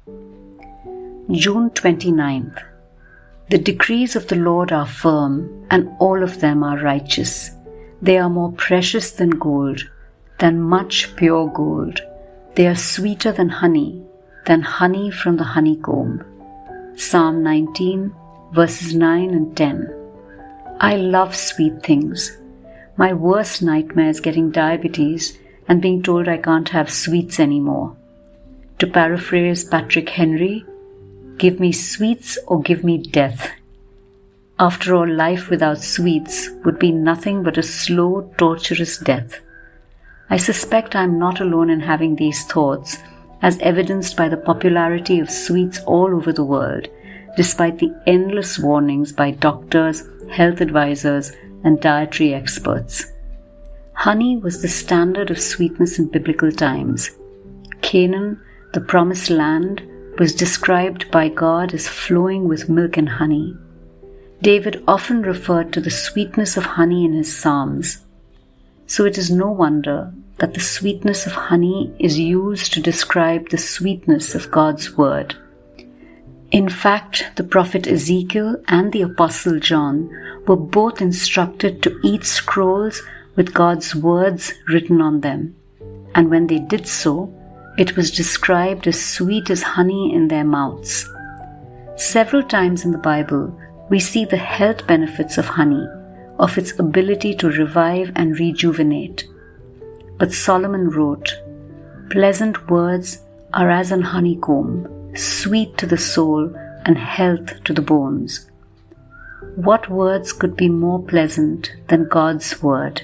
June 29th. The decrees of the Lord are firm, and all of them are righteous. They are more precious than gold, than much pure gold. They are sweeter than honey from the honeycomb. Psalm 19, verses 9 and 10. I love sweet things. My worst nightmare is getting diabetes and being told I can't have sweets anymore. To paraphrase Patrick Henry, give me sweets or give me death. After all, life without sweets would be nothing but a slow, torturous death. I suspect I am not alone in having these thoughts, as evidenced by the popularity of sweets all over the world, despite the endless warnings by doctors, health advisors, and dietary experts. Honey was the standard of sweetness in biblical times. Canaan, the promised land, was described by God as flowing with milk and honey. David often referred to the sweetness of honey in his Psalms. So it is no wonder that the sweetness of honey is used to describe the sweetness of God's word. In fact, the prophet Ezekiel and the apostle John were both instructed to eat scrolls with God's words written on them, and when they did so, it was described as sweet as honey in their mouths. Several times in the Bible, we see the health benefits of honey, of its ability to revive and rejuvenate. But Solomon wrote, "Pleasant words are as an honeycomb, sweet to the soul and health to the bones." What words could be more pleasant than God's word?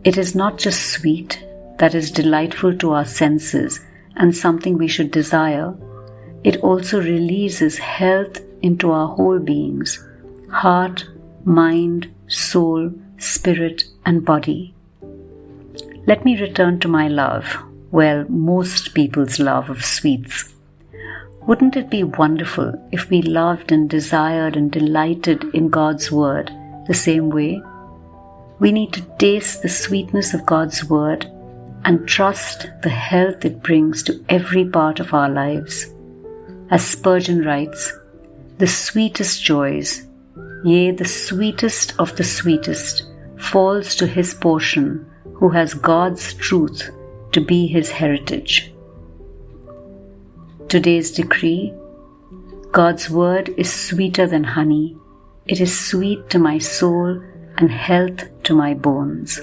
It is not just sweet, that is delightful to our senses and something we should desire. It also releases health into our whole beings, heart, mind, soul, spirit, and body. Let me return to my love, well, most people's love of sweets. Wouldn't it be wonderful if we loved and desired and delighted in God's word the same way? We need to taste the sweetness of God's word and trust the health it brings to every part of our lives. As Spurgeon writes, "The sweetest joys, yea, the sweetest of the sweetest, falls to his portion who has God's truth to be his heritage." Today's decree: God's word is sweeter than honey. It is sweet to my soul and health to my bones.